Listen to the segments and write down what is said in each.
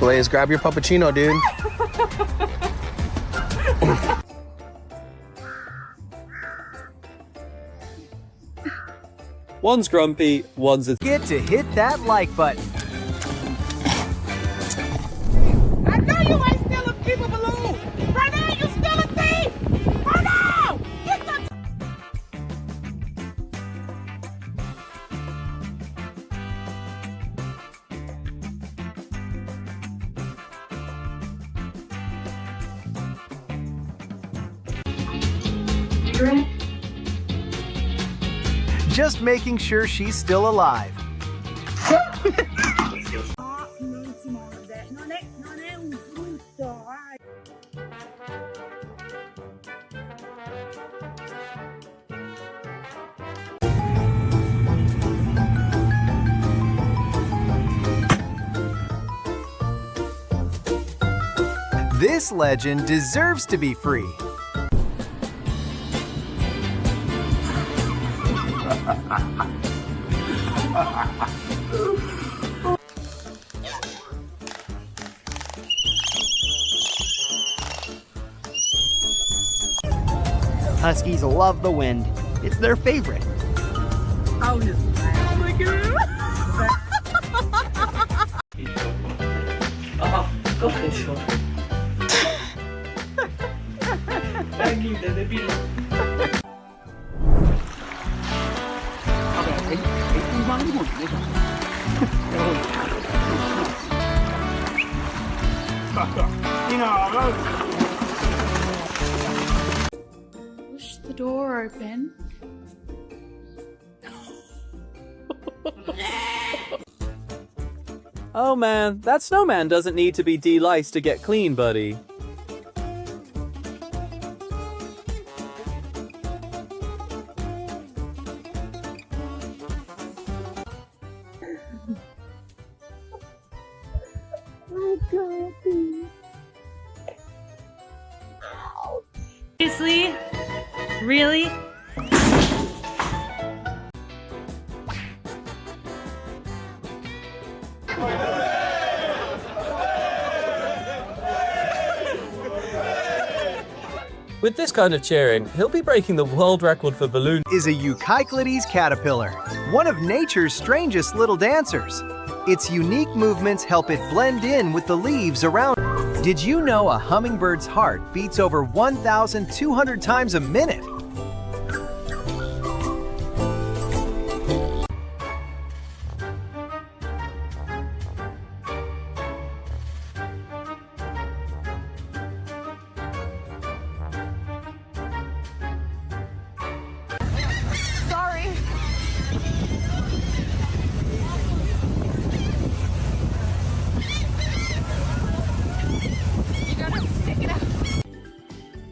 Blaze, grab your puppuccino, dude. One's grumpy, one's a... Get to hit that like button. I know you ain't still a keep a balloon! Right now, you still a thief! Oh no! Get the... Just making sure she's still alive. This legend deserves to be free. Huskies love the wind. It's their favorite. Oh, my God. Push the door open. Oh man, that snowman doesn't need to be de-liced to get clean, buddy. Seriously? Really? With this kind of cheering, he'll be breaking the world record for balloon. Is a Eucalyptus caterpillar, one of nature's strangest little dancers. Its unique movements help it blend in with the leaves around. Did you know a hummingbird's heart beats over 1,200 times a minute?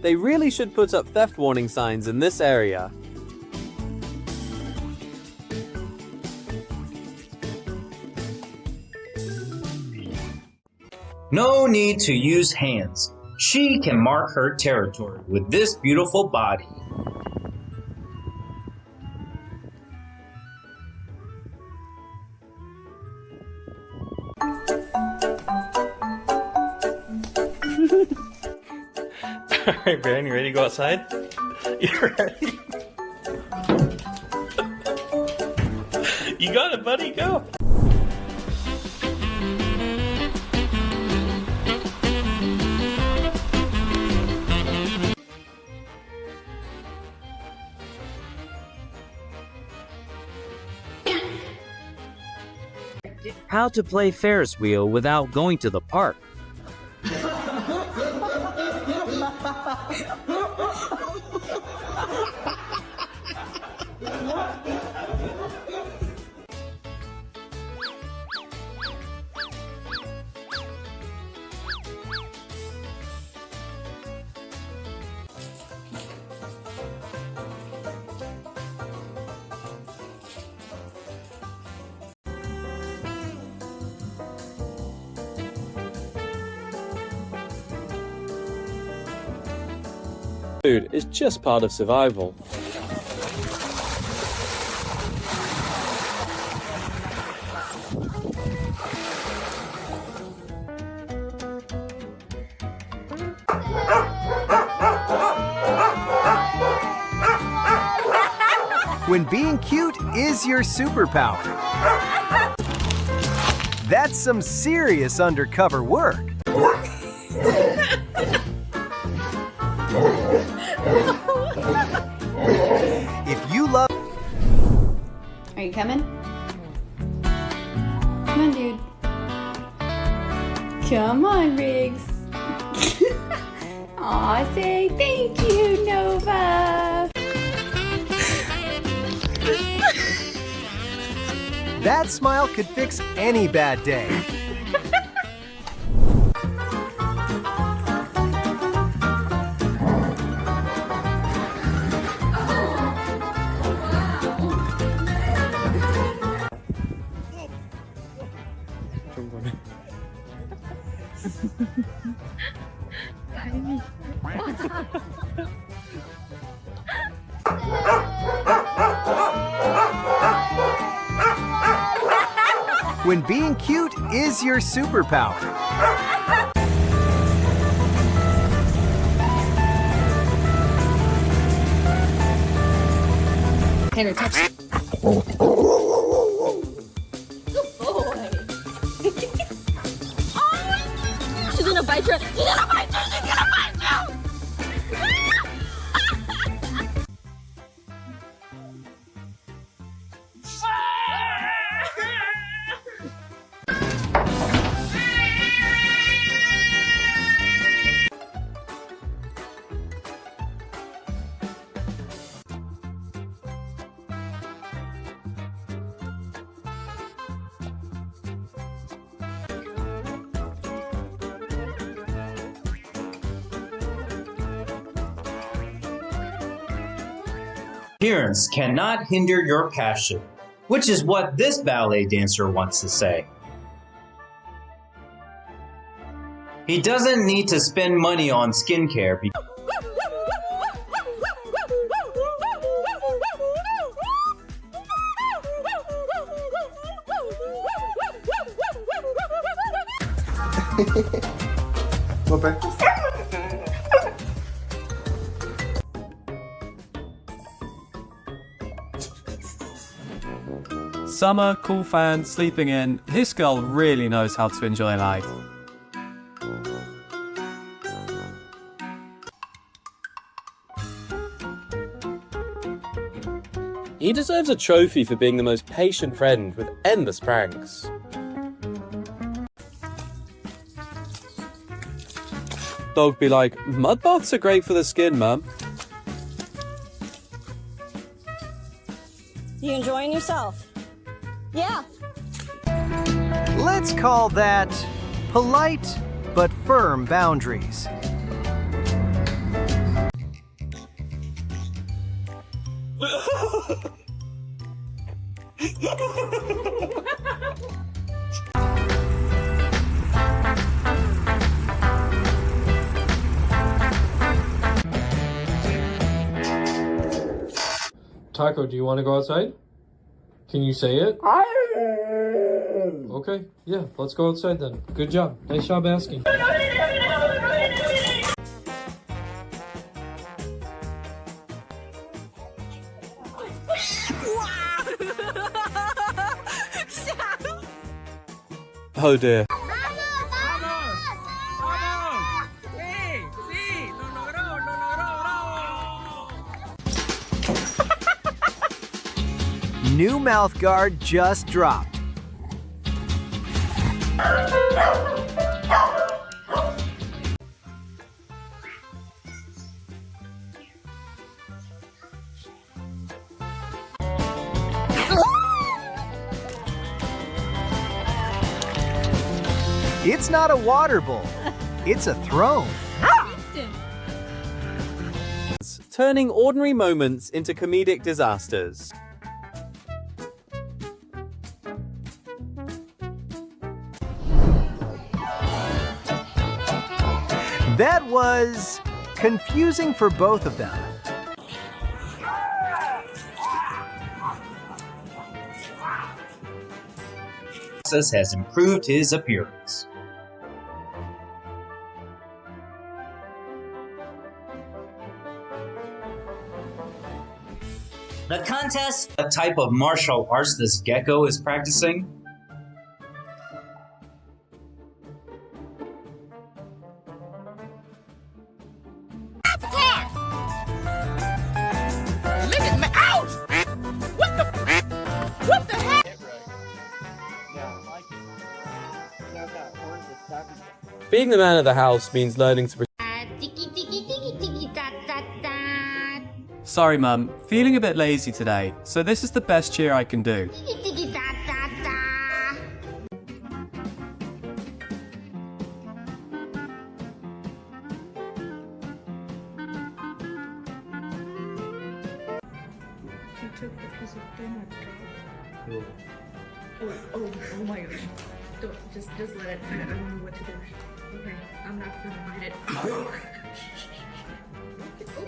They really should put up theft warning signs in this area. No need to use hands. She can mark her territory with this beautiful body. Alright, Baron, you ready to go outside? You ready? You got it, buddy, go! How to play Ferris wheel without going to the park. Food is just part of survival. When being cute is your superpower. That's some serious undercover work. If you love... Are you coming? Come on, dude. Come on, Riggs. Aw, say thank you, Nova. That smile could fix any bad day. When being cute is your superpower. Henry, touch it. Good boy. She's gonna bite you. She's gonna bite you. She's gonna bite you. Appearance cannot hinder your passion, which is what this ballet dancer wants to say. He doesn't need to spend money on skincare because Summer, cool fan, sleeping in. This girl really knows how to enjoy life. He deserves a trophy for being the most patient friend with endless pranks. Dog be like, mud baths are great for the skin, Mum. You enjoying yourself? Yeah. Let's call that polite but firm boundaries. Taco, do you want to go outside? Can you say it? Okay, yeah, let's go outside then. Good job. Nice job asking. Oh dear. New mouth guard just dropped. It's not a water bowl, it's a throne. Turning ordinary moments into comedic disasters. That was confusing for both of them. has improved his appearance. The contest, a type of martial arts this gecko is practicing. Look at me. Ouch! What the heck? Being the man of the house means learning to Sorry, Mum. Feeling a bit lazy today, so this is the best cheer I can do. Oh my gosh. Don't, just let it. I don't know what to do. Okay, I'm not gonna mind it.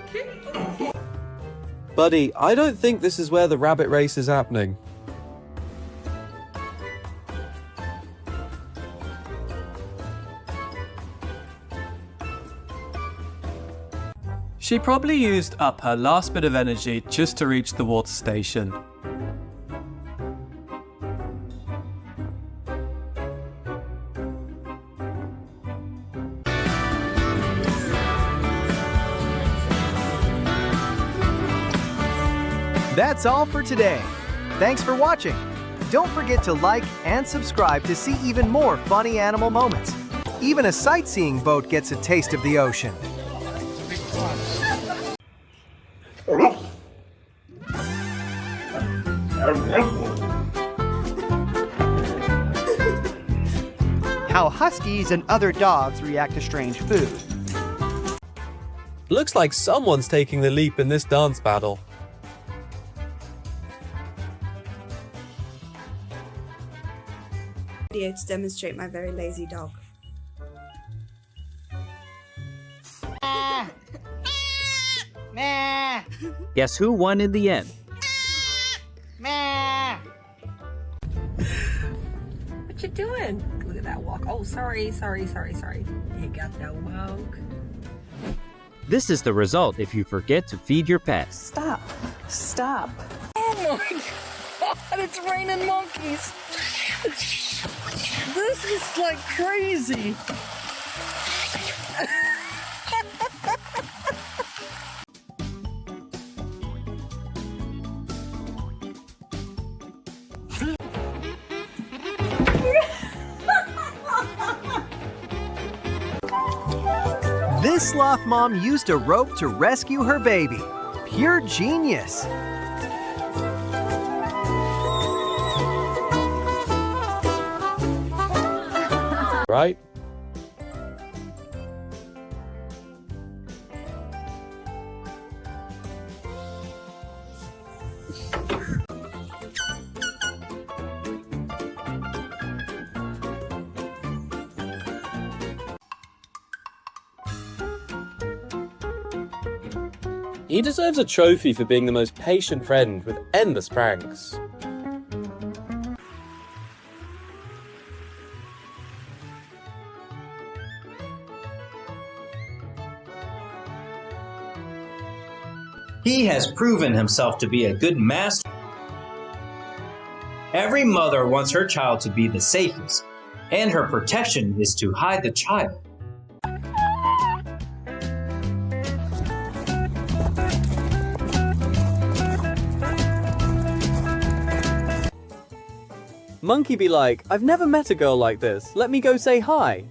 Okay. Buddy, I don't think this is where the rabbit race is happening. She probably used up her last bit of energy just to reach the water station. That's all for today. Thanks for watching. Don't forget to like and subscribe to see even more funny animal moments. Even a sightseeing boat gets a taste of the ocean. How huskies and other dogs react to strange food. Looks like someone's taking the leap in this dance battle. To demonstrate my very lazy dog. Guess who won in the end? What you doing? Look at that walk. Oh, sorry. You got that walk. This is the result if you forget to feed your pets. Stop. Oh my God, it's raining monkeys. This is like crazy. This sloth mom used a rope to rescue her baby. Pure genius. Right? He deserves a trophy for being the most patient friend with endless pranks. He has proven himself to be a good master. Every mother wants her child to be the safest, and her protection is to hide the child. Monkey be like, I've never met a girl like this. Let me go say hi.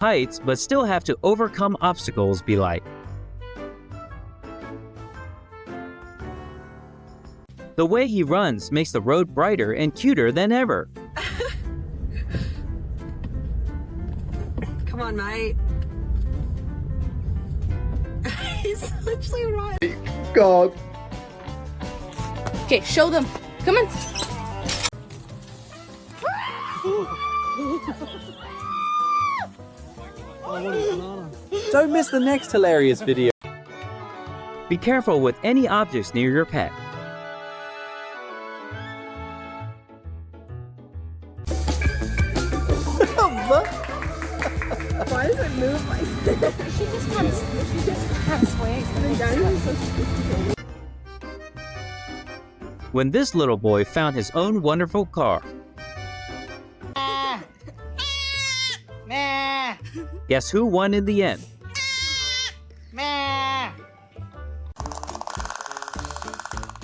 Heights, but still have to overcome obstacles be like. The way he runs makes the road brighter and cuter than ever. Come on, mate. He's literally right. God. Okay, show them. Come on. Don't miss the next hilarious video. Be careful with any objects near your pet. Why does it move like that? She just kind of sways and then down. It's so sophisticated. When this little boy found his own wonderful car, guess who won in the end?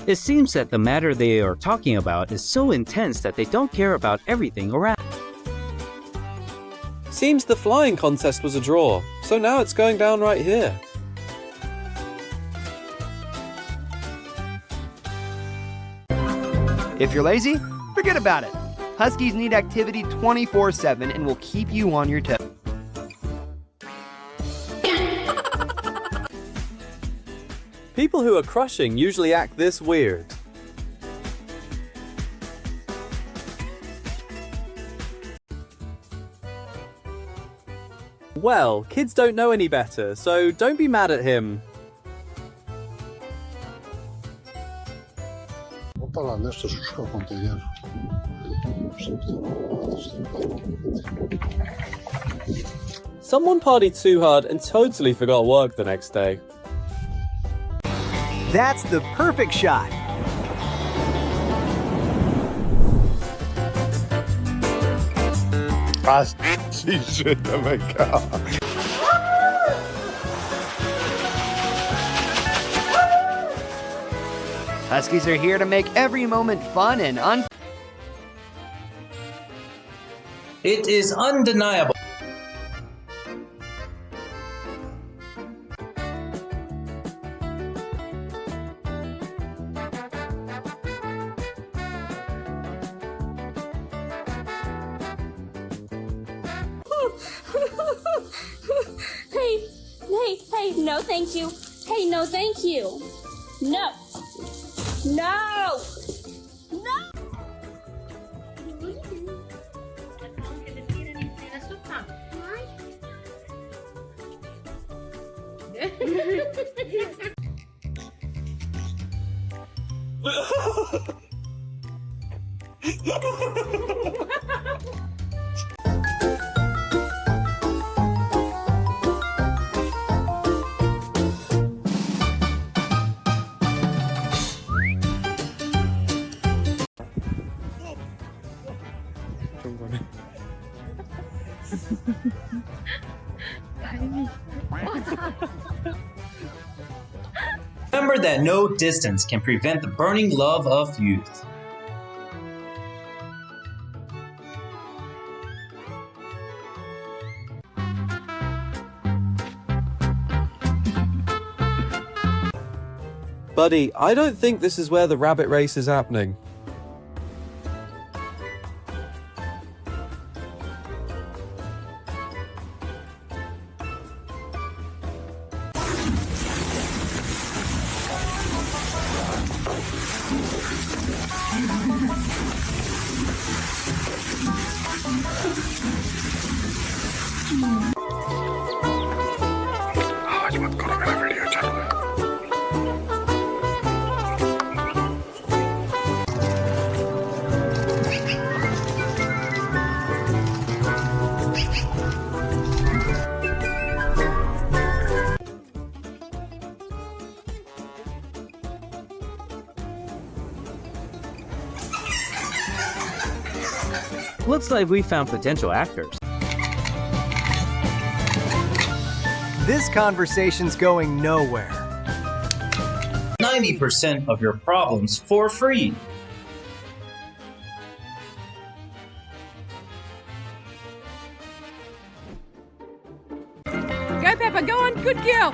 It seems that the matter they are talking about is so intense that they don't care about everything around. Seems the flying contest was a draw, so now it's going down right here. If you're lazy, forget about it. Huskies need activity 24/7 and will keep you on your toes. People who are crushing usually act this weird. Well, kids don't know any better, so don't be mad at him. Someone partied too hard and totally forgot work the next day. That's the perfect shot. Huskies are here to make every moment fun and It is undeniable. Hey, no thank you. Hey, no thank you. No. No! No! Remember that no distance can prevent the burning love of youth. Buddy, I don't think this is where the rabbit race is happening. Looks like we found potential actors. This conversation's going nowhere. 90% of your problems for free. Go, Peppa, go on, good girl.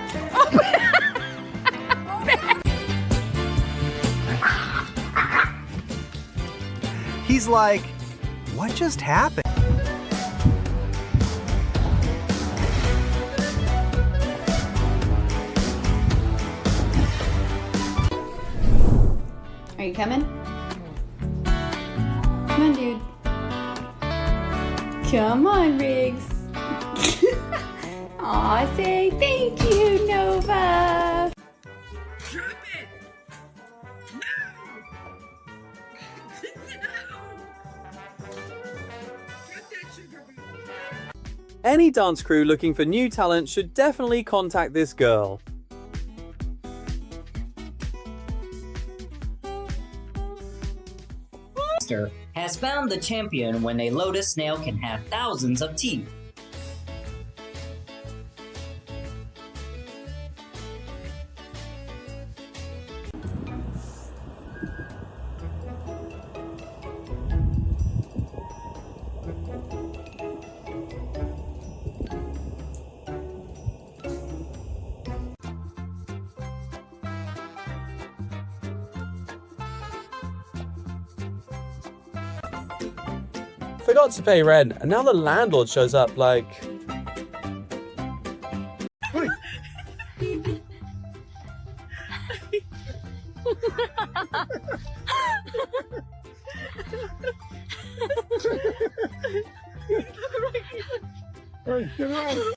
He's like, what just happened? Are you coming? Come on, dude. Come on, Riggs. Aw, say thank you, Nova. Any dance crew looking for new talent should definitely contact this girl. Has found the champion when a lotus snail can have thousands of teeth. Forgot to pay rent, and now the landlord shows up like...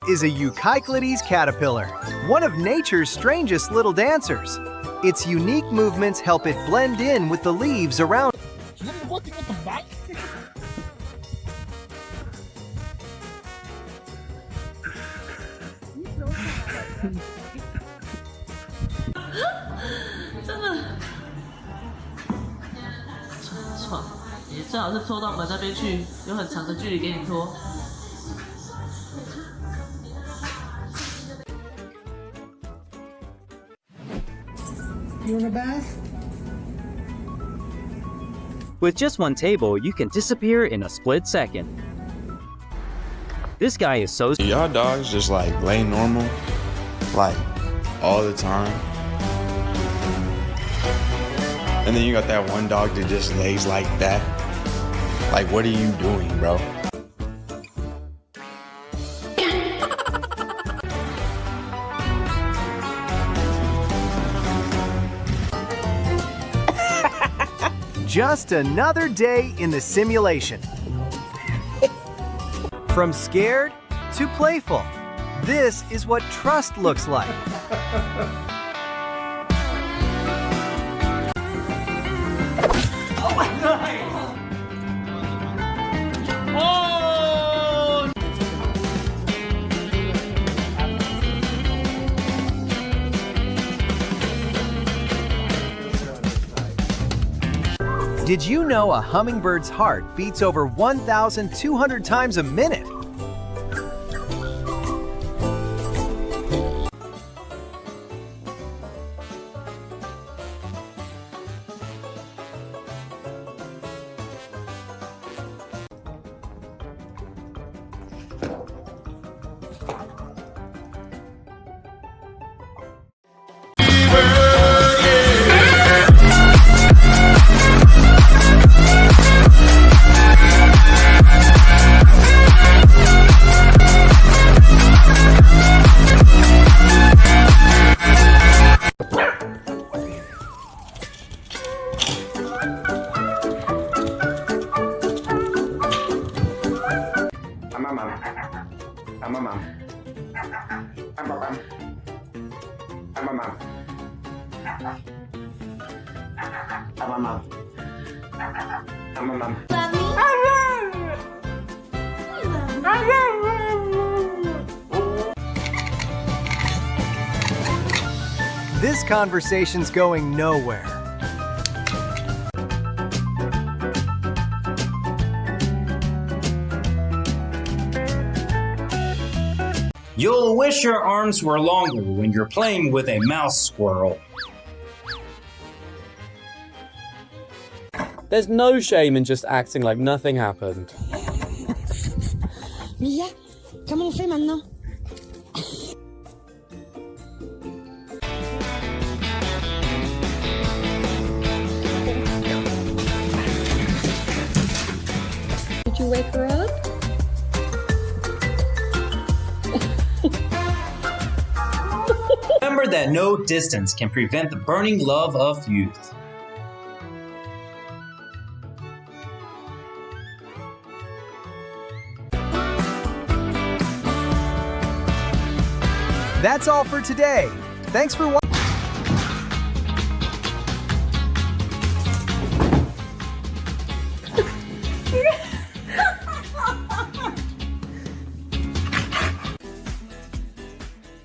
Is a Eucyclides caterpillar, one of nature's strangest little dancers. Its unique movements help it blend in with the leaves around. You want a bath? With just one table, you can disappear in a split second. This guy is so... Y'all dogs just like lay normal, like all the time. And then you got that one dog that just lays like that. Like, what are you doing, bro? Just another day in the simulation. From scared to playful, this is what trust looks like. Oh my God! Oh! Did you know a hummingbird's heart beats over 1,200 times a minute? This conversation's going nowhere. You'll wish your arms were longer when you're playing with a mouse squirrel. There's no shame in just acting like nothing happened. Mia, comment on fait maintenant? Did you wake her up? Remember that no distance can prevent the burning love of youth. That's all for today. Thanks for watching.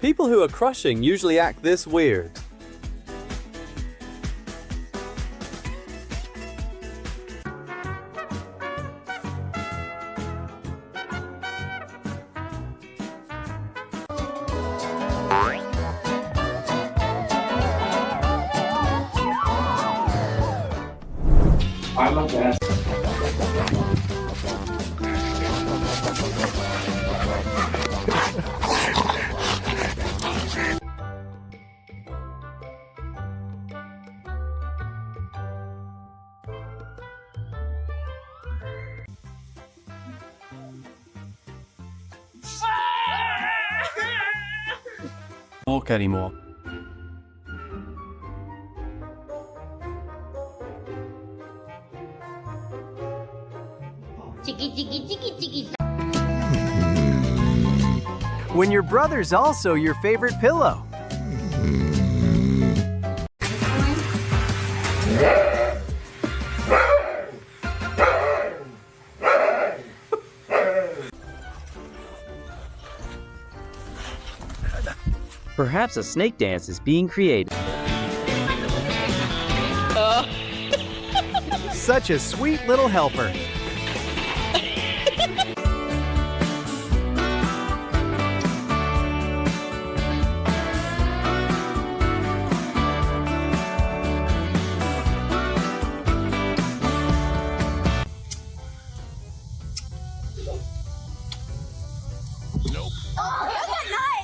People who are crushing usually act this weird. I love that. Walk anymore. When your brother's also your favorite pillow. Perhaps a snake dance is being created. Such a sweet little helper.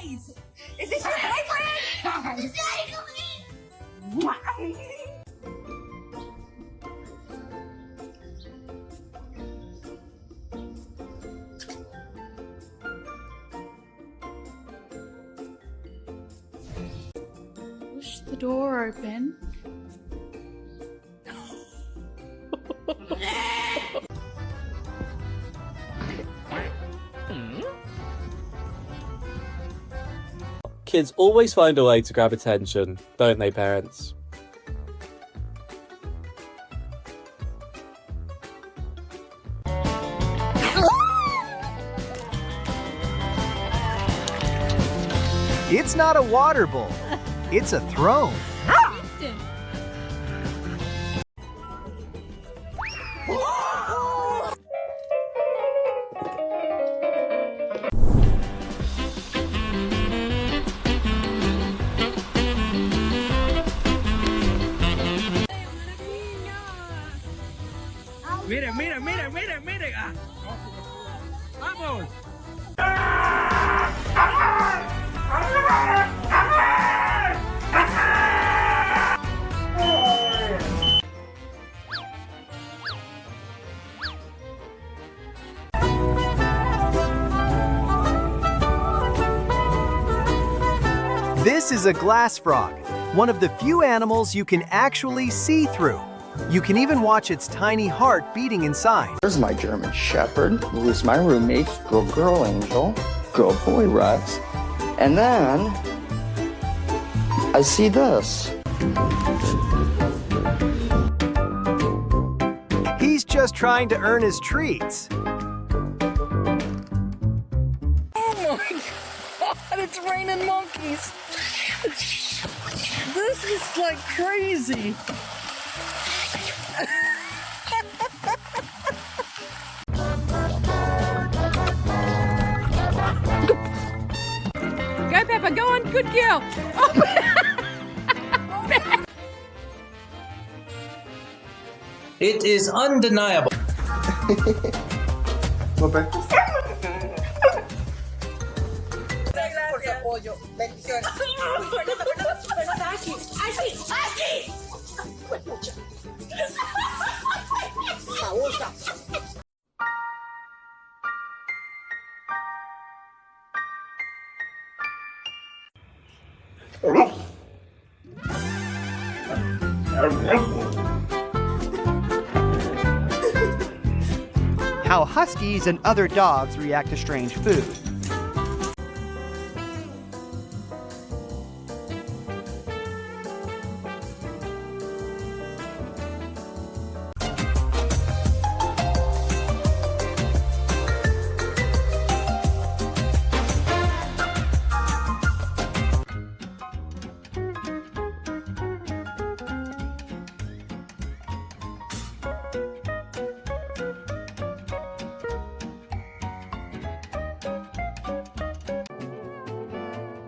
Nice! Is this your boyfriend? Push the door open. Kids always find a way to grab attention, don't they, parents? It's not a water bowl. It's a throne. Mire, mire, mire, mire, mire. Ah. Vamos. This is a glass frog, one of the few animals you can actually see through. You can even watch its tiny heart beating inside. Here's my German Shepherd, who is my roommate, good girl Angel, good boy Rex. And then I see this. He's just trying to earn his treats. Oh my God, it's raining monkeys. This is like crazy. Go, Peppa, go on, good girl. It is undeniable. How huskies and other dogs react to strange food.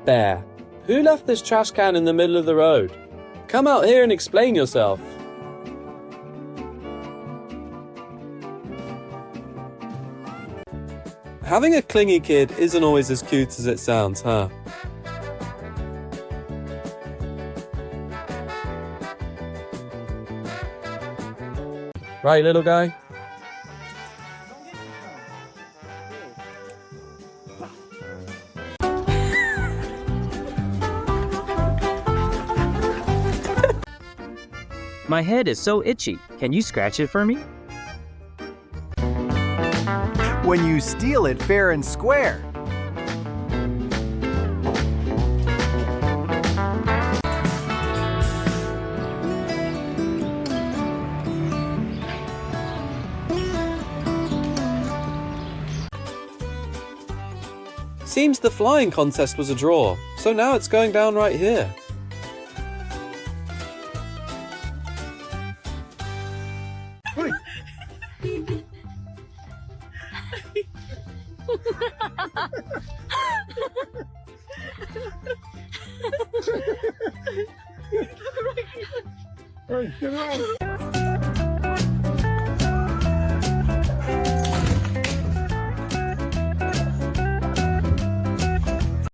Bear, who left this trash can in the middle of the road? Come out here and explain yourself. Having a clingy kid isn't always as cute as it sounds, huh? Right, little guy? My head is so itchy. Can you scratch it for me? When you steal it fair and square. Seems the flying contest was a draw, so now it's going down right here.